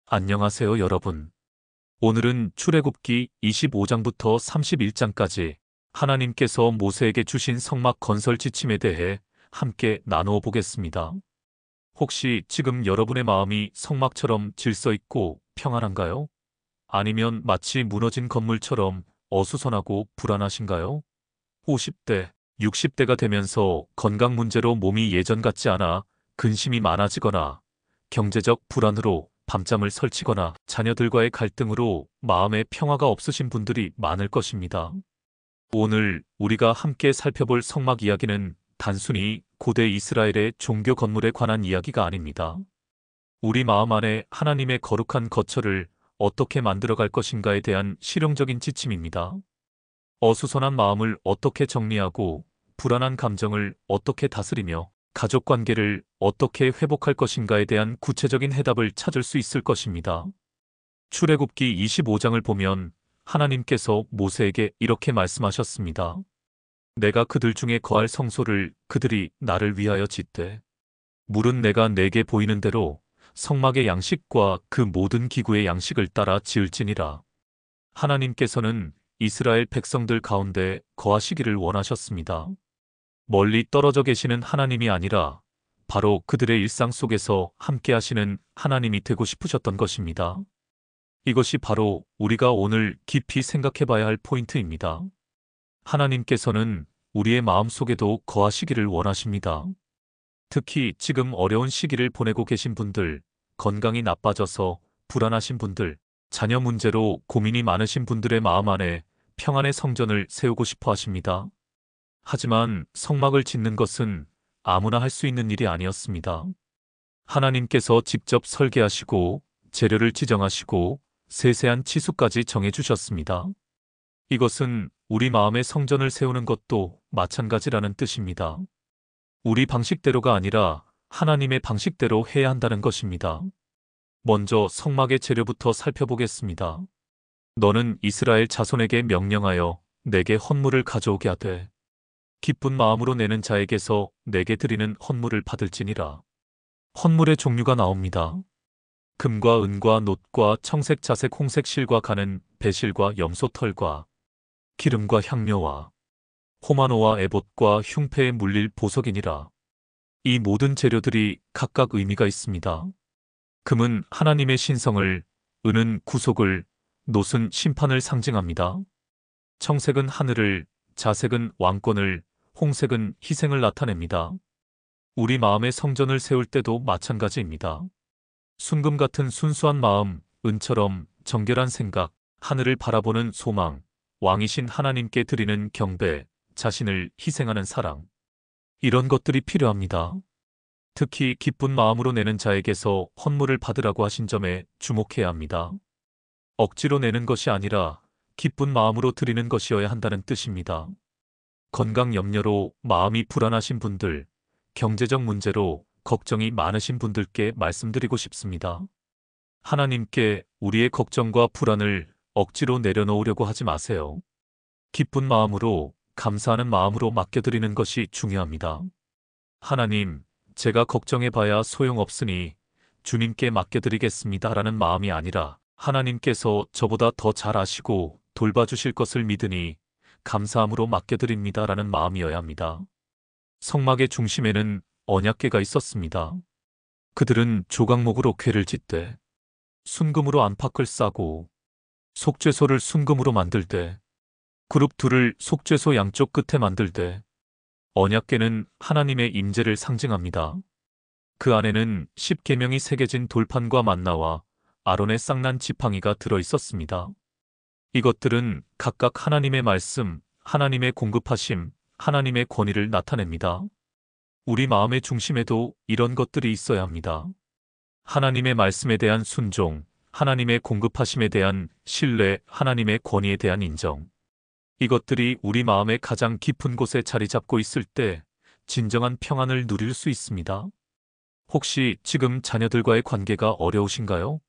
안녕하세요, 여러분. 오늘은 출애굽기 25장부터 31장까지 하나님께서 모세에게 주신 성막 건설 지침에 대해 함께 나누어 보겠습니다. 혹시 지금 여러분의 마음이 성막처럼 질서 있고 평안한가요? 아니면 마치 무너진 건물처럼 어수선하고 불안하신가요? 50대, 60대가 되면서 건강 문제로 몸이 예전 같지 않아 근심이 많아지거나 경제적 불안으로 밤잠을 설치거나 자녀들과의 갈등으로 마음의 평화가 없으신 분들이 많을 것입니다. 오늘 우리가 함께 살펴볼 성막 이야기는 단순히 고대 이스라엘의 종교 건물에 관한 이야기가 아닙니다. 우리 마음 안에 하나님의 거룩한 거처를 어떻게 만들어갈 것인가에 대한 실용적인 지침입니다. 어수선한 마음을 어떻게 정리하고 불안한 감정을 어떻게 다스리며 가족 관계를 어떻게 회복할 것인가에 대한 구체적인 해답을 찾을 수 있을 것입니다. 출애굽기 25장을 보면 하나님께서 모세에게 이렇게 말씀하셨습니다. 내가 그들 중에 거할 성소를 그들이 나를 위하여 짓되 물은 내가 내게 보이는 대로 성막의 양식과 그 모든 기구의 양식을 따라 지을지니라. 하나님께서는 이스라엘 백성들 가운데 거하시기를 원하셨습니다. 멀리 떨어져 계시는 하나님이 아니라 바로 그들의 일상 속에서 함께 하시는 하나님이 되고 싶으셨던 것입니다. 이것이 바로 우리가 오늘 깊이 생각해 봐야 할 포인트입니다. 하나님께서는 우리의 마음 속에도 거하시기를 원하십니다. 특히 지금 어려운 시기를 보내고 계신 분들, 건강이 나빠져서 불안하신 분들, 자녀 문제로 고민이 많으신 분들의 마음 안에 평안의 성전을 세우고 싶어 하십니다. 하지만 성막을 짓는 것은 아무나 할 수 있는 일이 아니었습니다. 하나님께서 직접 설계하시고 재료를 지정하시고 세세한 치수까지 정해주셨습니다. 이것은 우리 마음의 성전을 세우는 것도 마찬가지라는 뜻입니다. 우리 방식대로가 아니라 하나님의 방식대로 해야 한다는 것입니다. 먼저 성막의 재료부터 살펴보겠습니다. 너는 이스라엘 자손에게 명령하여 내게 헌물을 가져오게 하되 기쁜 마음으로 내는 자에게서 내게 드리는 헌물을 받을지니라. 헌물의 종류가 나옵니다. 금과 은과 놋과 청색, 자색, 홍색 실과 가는 배실과 염소털과 기름과 향료와 호마노와 에봇과 흉패에 물릴 보석이니라. 이 모든 재료들이 각각 의미가 있습니다. 금은 하나님의 신성을, 은은 구속을, 놋은 심판을 상징합니다. 청색은 하늘을, 자색은 왕권을, 홍색은 희생을 나타냅니다. 우리 마음의 성전을 세울 때도 마찬가지입니다. 순금 같은 순수한 마음, 은처럼 정결한 생각, 하늘을 바라보는 소망, 왕이신 하나님께 드리는 경배, 자신을 희생하는 사랑. 이런 것들이 필요합니다. 특히 기쁜 마음으로 내는 자에게서 헌물을 받으라고 하신 점에 주목해야 합니다. 억지로 내는 것이 아니라 기쁜 마음으로 드리는 것이어야 한다는 뜻입니다. 건강 염려로 마음이 불안하신 분들, 경제적 문제로 걱정이 많으신 분들께 말씀드리고 싶습니다. 하나님께 우리의 걱정과 불안을 억지로 내려놓으려고 하지 마세요. 기쁜 마음으로, 감사하는 마음으로 맡겨드리는 것이 중요합니다. 하나님, 제가 걱정해봐야 소용없으니 주님께 맡겨드리겠습니다 라는 마음이 아니라 하나님께서 저보다 더 잘 아시고 돌봐주실 것을 믿으니 감사함으로 맡겨드립니다 라는 마음이어야 합니다. 성막의 중심에는 언약궤가 있었습니다. 그들은 조각목으로 궤를 짓되 순금으로 안팎을 싸고 속죄소를 순금으로 만들되 그룹 둘을 속죄소 양쪽 끝에 만들되 언약궤는 하나님의 임재를 상징합니다. 그 안에는 십계명이 새겨진 돌판과 만나와 아론의 쌍난 지팡이가 들어 있었습니다. 이것들은 각각 하나님의 말씀, 하나님의 공급하심, 하나님의 권위를 나타냅니다. 우리 마음의 중심에도 이런 것들이 있어야 합니다. 하나님의 말씀에 대한 순종, 하나님의 공급하심에 대한 신뢰, 하나님의 권위에 대한 인정. 이것들이 우리 마음의 가장 깊은 곳에 자리 잡고 있을 때 진정한 평안을 누릴 수 있습니다. 혹시 지금 자녀들과의 관계가 어려우신가요?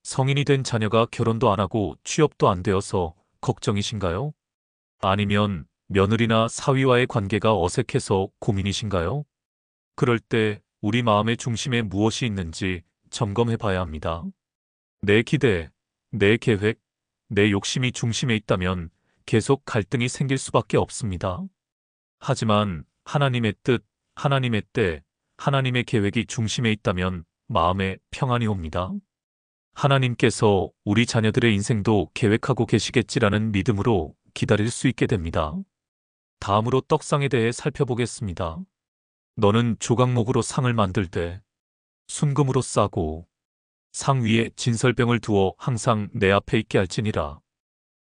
성인이 된 자녀가 결혼도 안 하고 취업도 안 되어서 걱정이신가요? 아니면 며느리나 사위와의 관계가 어색해서 고민이신가요? 그럴 때 우리 마음의 중심에 무엇이 있는지 점검해 봐야 합니다. 내 기대, 내 계획, 내 욕심이 중심에 있다면 계속 갈등이 생길 수밖에 없습니다. 하지만 하나님의 뜻, 하나님의 때, 하나님의 계획이 중심에 있다면 마음에 평안이 옵니다. 하나님께서 우리 자녀들의 인생도 계획하고 계시겠지라는 믿음으로 기다릴 수 있게 됩니다. 다음으로 떡상에 대해 살펴보겠습니다. 너는 조각목으로 상을 만들 때 순금으로 싸고 상 위에 진설병을 두어 항상 내 앞에 있게 할지니라.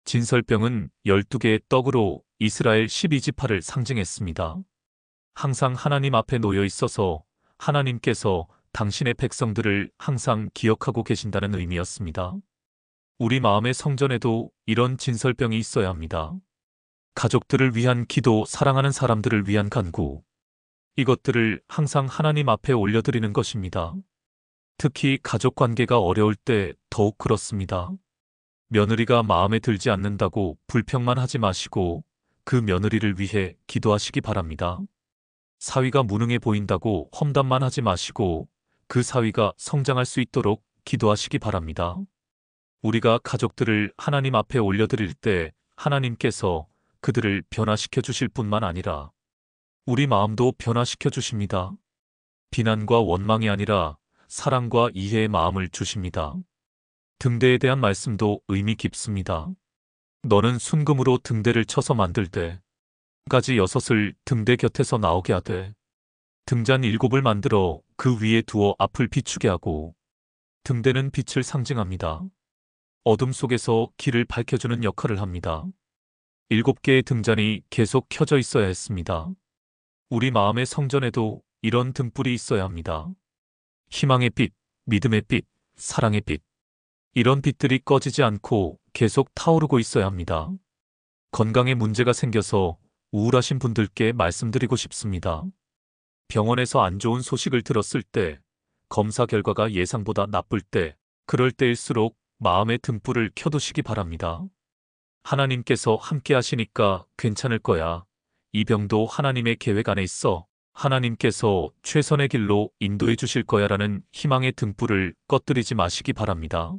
진설병은 12개의 떡으로 이스라엘 12지파를 상징했습니다. 항상 하나님 앞에 놓여 있어서 하나님께서 당신의 백성들을 항상 기억하고 계신다는 의미였습니다. 우리 마음의 성전에도 이런 진설병이 있어야 합니다. 가족들을 위한 기도, 사랑하는 사람들을 위한 간구. 이것들을 항상 하나님 앞에 올려드리는 것입니다. 특히 가족 관계가 어려울 때 더욱 그렇습니다. 며느리가 마음에 들지 않는다고 불평만 하지 마시고 그 며느리를 위해 기도하시기 바랍니다. 사위가 무능해 보인다고 험담만 하지 마시고 그 사위가 성장할 수 있도록 기도하시기 바랍니다. 우리가 가족들을 하나님 앞에 올려드릴 때 하나님께서 그들을 변화시켜 주실 뿐만 아니라 우리 마음도 변화시켜 주십니다. 비난과 원망이 아니라 사랑과 이해의 마음을 주십니다. 등대에 대한 말씀도 의미 깊습니다. 너는 순금으로 등대를 쳐서 만들 때 가지 6을 등대 곁에서 나오게 하되 등잔 7을 만들어 그 위에 두어 앞을 비추게 하고 등대는 빛을 상징합니다. 어둠 속에서 길을 밝혀주는 역할을 합니다. 7개의 등잔이 계속 켜져 있어야 했습니다. 우리 마음의 성전에도 이런 등불이 있어야 합니다. 희망의 빛, 믿음의 빛, 사랑의 빛. 이런 빛들이 꺼지지 않고 계속 타오르고 있어야 합니다. 건강에 문제가 생겨서 우울하신 분들께 말씀드리고 싶습니다. 병원에서 안 좋은 소식을 들었을 때, 검사 결과가 예상보다 나쁠 때, 그럴 때일수록 마음의 등불을 켜두시기 바랍니다. 하나님께서 함께 하시니까 괜찮을 거야. 이 병도 하나님의 계획 안에 있어. 하나님께서 최선의 길로 인도해 주실 거야 라는 희망의 등불을 꺼뜨리지 마시기 바랍니다.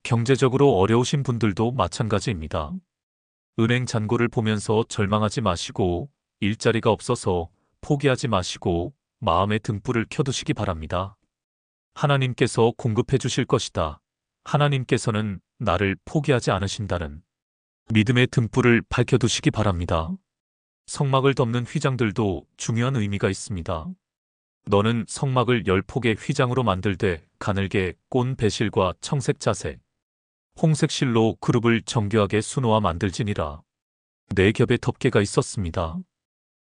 경제적으로 어려우신 분들도 마찬가지입니다. 은행 잔고를 보면서 절망하지 마시고 일자리가 없어서 포기하지 마시고 마음의 등불을 켜두시기 바랍니다. 하나님께서 공급해 주실 것이다. 하나님께서는 나를 포기하지 않으신다는 믿음의 등불을 밝혀두시기 바랍니다. 성막을 덮는 휘장들도 중요한 의미가 있습니다. 너는 성막을 10폭의 휘장으로 만들되 가늘게 꼰 배실과 청색 자색, 홍색 실로 그룹을 정교하게 수놓아 만들지니라. 4겹의 덮개가 있었습니다.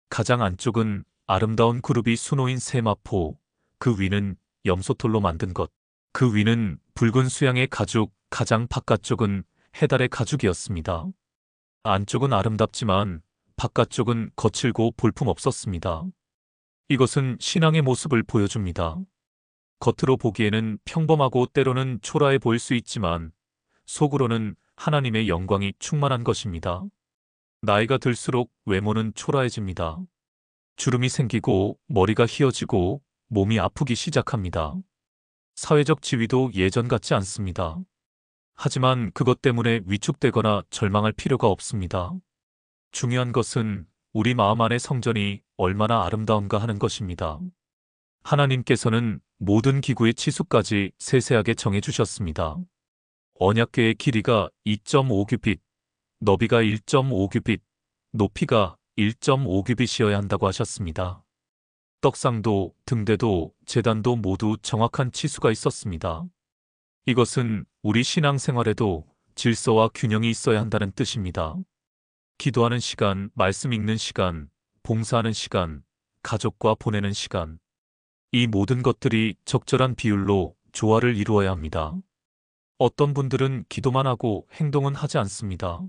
가장 안쪽은 아름다운 그룹이 수놓인 세마포, 그 위는 염소털로 만든 것, 그 위는 붉은 수양의 가죽, 가장 바깥쪽은 해달의 가죽이었습니다. 안쪽은 아름답지만 바깥쪽은 거칠고 볼품없었습니다. 이것은 신앙의 모습을 보여줍니다. 겉으로 보기에는 평범하고 때로는 초라해 보일 수 있지만 속으로는 하나님의 영광이 충만한 것입니다. 나이가 들수록 외모는 초라해집니다. 주름이 생기고 머리가 휘어지고 몸이 아프기 시작합니다. 사회적 지위도 예전 같지 않습니다. 하지만 그것 때문에 위축되거나 절망할 필요가 없습니다. 중요한 것은 우리 마음 안의 성전이 얼마나 아름다운가 하는 것입니다. 하나님께서는 모든 기구의 치수까지 세세하게 정해주셨습니다. 언약궤의 길이가 2.5규빗, 너비가 1.5규빗, 높이가 1.5규빗이어야 한다고 하셨습니다. 떡상도 등대도 제단도 모두 정확한 치수가 있었습니다. 이것은 우리 신앙생활에도 질서와 균형이 있어야 한다는 뜻입니다. 기도하는 시간, 말씀 읽는 시간, 봉사하는 시간, 가족과 보내는 시간. 이 모든 것들이 적절한 비율로 조화를 이루어야 합니다. 어떤 분들은 기도만 하고 행동은 하지 않습니다.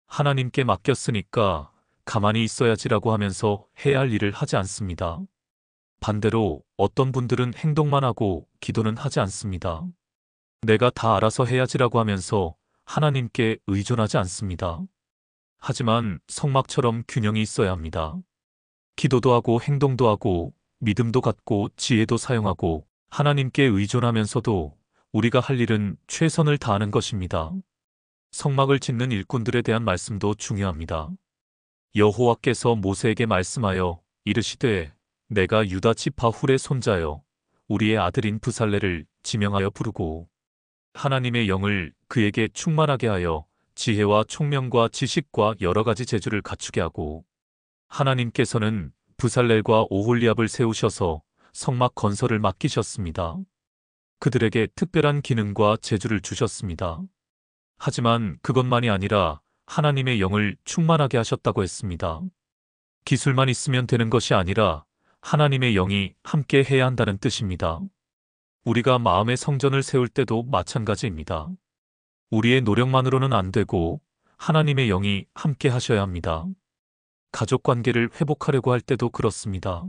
하나님께 맡겼으니까 가만히 있어야지라고 하면서 해야 할 일을 하지 않습니다. 반대로 어떤 분들은 행동만 하고 기도는 하지 않습니다. 내가 다 알아서 해야지라고 하면서 하나님께 의존하지 않습니다. 하지만 성막처럼 균형이 있어야 합니다. 기도도 하고 행동도 하고 믿음도 갖고 지혜도 사용하고 하나님께 의존하면서도 우리가 할 일은 최선을 다하는 것입니다. 성막을 짓는 일꾼들에 대한 말씀도 중요합니다. 여호와께서 모세에게 말씀하여 이르시되 내가 유다 지파 훌의 손자여 우리의 아들인 브살레를 지명하여 부르고 하나님의 영을 그에게 충만하게 하여 지혜와 총명과 지식과 여러 가지 재주를 갖추게 하고 하나님께서는 브살렐과 오홀리압을 세우셔서 성막 건설을 맡기셨습니다. 그들에게 특별한 기능과 재주를 주셨습니다. 하지만 그것만이 아니라 하나님의 영을 충만하게 하셨다고 했습니다. 기술만 있으면 되는 것이 아니라 하나님의 영이 함께 해야 한다는 뜻입니다. 우리가 마음의 성전을 세울 때도 마찬가지입니다. 우리의 노력만으로는 안 되고 하나님의 영이 함께 하셔야 합니다. 가족 관계를 회복하려고 할 때도 그렇습니다.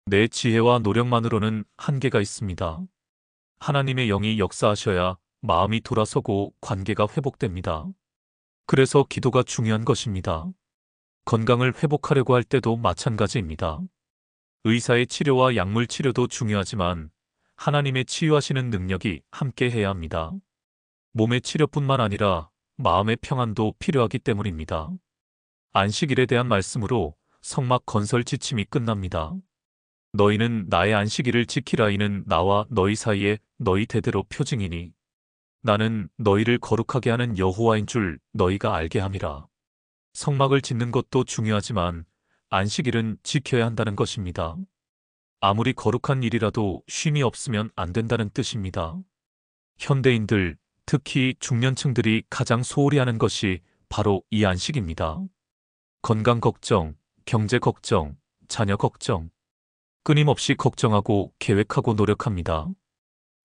내 지혜와 노력만으로는 한계가 있습니다. 하나님의 영이 역사하셔야 마음이 돌아서고 관계가 회복됩니다. 그래서 기도가 중요한 것입니다. 건강을 회복하려고 할 때도 마찬가지입니다. 의사의 치료와 약물 치료도 중요하지만 하나님의 치유하시는 능력이 함께 해야 합니다. 몸의 치료뿐만 아니라 마음의 평안도 필요하기 때문입니다. 안식일에 대한 말씀으로 성막 건설 지침이 끝납니다. 너희는 나의 안식일을 지키라. 이는 나와 너희 사이에 너희 대대로 표징이니 나는 너희를 거룩하게 하는 여호와인 줄 너희가 알게 함이라. 성막을 짓는 것도 중요하지만 안식일은 지켜야 한다는 것입니다. 아무리 거룩한 일이라도 쉼이 없으면 안 된다는 뜻입니다. 현대인들, 특히 중년층들이 가장 소홀히 하는 것이 바로 이 안식입니다. 건강 걱정, 경제 걱정, 자녀 걱정, 끊임없이 걱정하고 계획하고 노력합니다.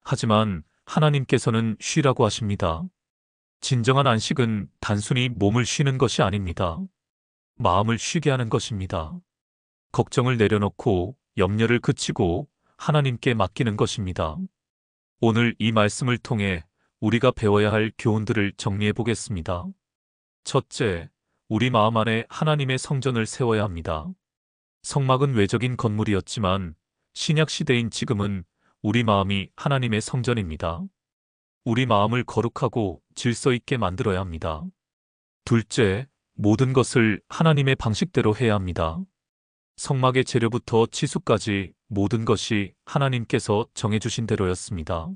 하지만 하나님께서는 쉬라고 하십니다. 진정한 안식은 단순히 몸을 쉬는 것이 아닙니다. 마음을 쉬게 하는 것입니다. 걱정을 내려놓고 염려를 그치고 하나님께 맡기는 것입니다. 오늘 이 말씀을 통해 우리가 배워야 할 교훈들을 정리해 보겠습니다. 첫째, 우리 마음 안에 하나님의 성전을 세워야 합니다. 성막은 외적인 건물이었지만 신약 시대인 지금은 우리 마음이 하나님의 성전입니다. 우리 마음을 거룩하고 질서 있게 만들어야 합니다. 둘째, 모든 것을 하나님의 방식대로 해야 합니다. 성막의 재료부터 치수까지 모든 것이 하나님께서 정해주신 대로였습니다.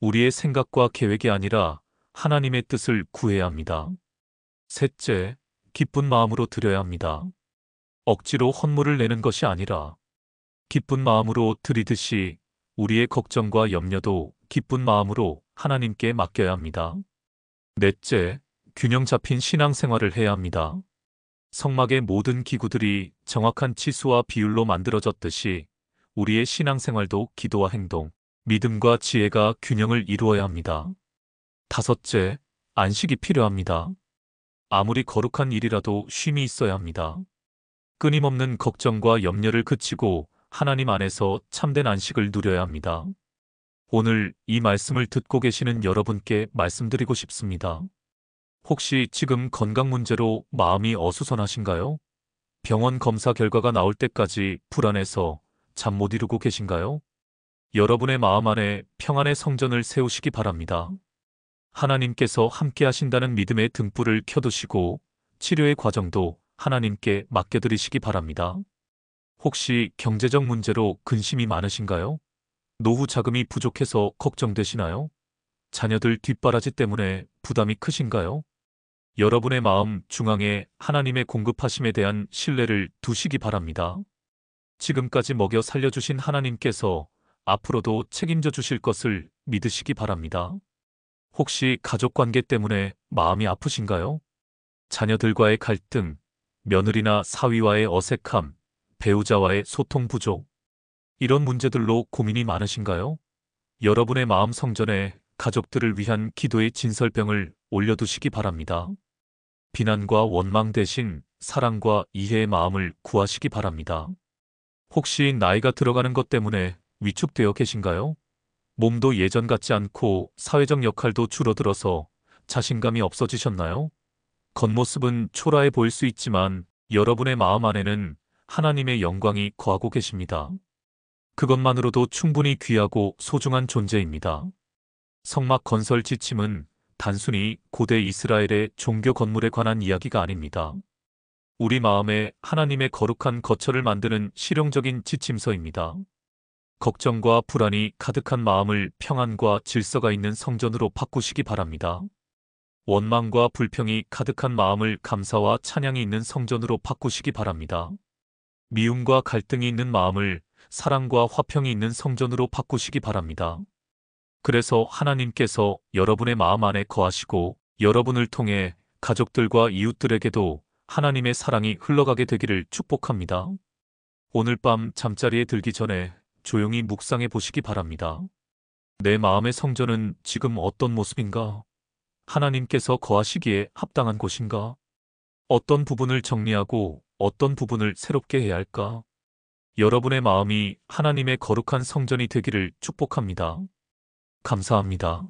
우리의 생각과 계획이 아니라 하나님의 뜻을 구해야 합니다. 셋째, 기쁜 마음으로 드려야 합니다. 억지로 헌물을 내는 것이 아니라 기쁜 마음으로 드리듯이 우리의 걱정과 염려도 기쁜 마음으로 하나님께 맡겨야 합니다. 넷째, 균형 잡힌 신앙생활을 해야 합니다. 성막의 모든 기구들이 정확한 치수와 비율로 만들어졌듯이 우리의 신앙생활도 기도와 행동, 믿음과 지혜가 균형을 이루어야 합니다. 다섯째, 안식이 필요합니다. 아무리 거룩한 일이라도 쉼이 있어야 합니다. 끊임없는 걱정과 염려를 그치고 하나님 안에서 참된 안식을 누려야 합니다. 오늘 이 말씀을 듣고 계시는 여러분께 말씀드리고 싶습니다. 혹시 지금 건강 문제로 마음이 어수선하신가요? 병원 검사 결과가 나올 때까지 불안해서 잠 못 이루고 계신가요? 여러분의 마음 안에 평안의 성전을 세우시기 바랍니다. 하나님께서 함께 하신다는 믿음의 등불을 켜두시고 치료의 과정도 하나님께 맡겨드리시기 바랍니다. 혹시 경제적 문제로 근심이 많으신가요? 노후 자금이 부족해서 걱정되시나요? 자녀들 뒷바라지 때문에 부담이 크신가요? 여러분의 마음 중앙에 하나님의 공급하심에 대한 신뢰를 두시기 바랍니다. 지금까지 먹여 살려주신 하나님께서 앞으로도 책임져 주실 것을 믿으시기 바랍니다. 혹시 가족 관계 때문에 마음이 아프신가요? 자녀들과의 갈등, 며느리나 사위와의 어색함, 배우자와의 소통 부족, 이런 문제들로 고민이 많으신가요? 여러분의 마음 성전에 가족들을 위한 기도의 진설병을 올려두시기 바랍니다. 비난과 원망 대신 사랑과 이해의 마음을 구하시기 바랍니다. 혹시 나이가 들어가는 것 때문에 위축되어 계신가요? 몸도 예전 같지 않고 사회적 역할도 줄어들어서 자신감이 없어지셨나요? 겉모습은 초라해 보일 수 있지만 여러분의 마음 안에는 하나님의 영광이 거하고 계십니다. 그것만으로도 충분히 귀하고 소중한 존재입니다. 성막 건설 지침은 단순히 고대 이스라엘의 종교 건물에 관한 이야기가 아닙니다. 우리 마음에 하나님의 거룩한 거처를 만드는 실용적인 지침서입니다. 걱정과 불안이 가득한 마음을 평안과 질서가 있는 성전으로 바꾸시기 바랍니다. 원망과 불평이 가득한 마음을 감사와 찬양이 있는 성전으로 바꾸시기 바랍니다. 미움과 갈등이 있는 마음을 사랑과 화평이 있는 성전으로 바꾸시기 바랍니다. 그래서 하나님께서 여러분의 마음 안에 거하시고 여러분을 통해 가족들과 이웃들에게도 하나님의 사랑이 흘러가게 되기를 축복합니다. 오늘 밤 잠자리에 들기 전에 조용히 묵상해 보시기 바랍니다. 내 마음의 성전은 지금 어떤 모습인가? 하나님께서 거하시기에 합당한 곳인가? 어떤 부분을 정리하고 어떤 부분을 새롭게 해야 할까? 여러분의 마음이 하나님의 거룩한 성전이 되기를 축복합니다. 감사합니다.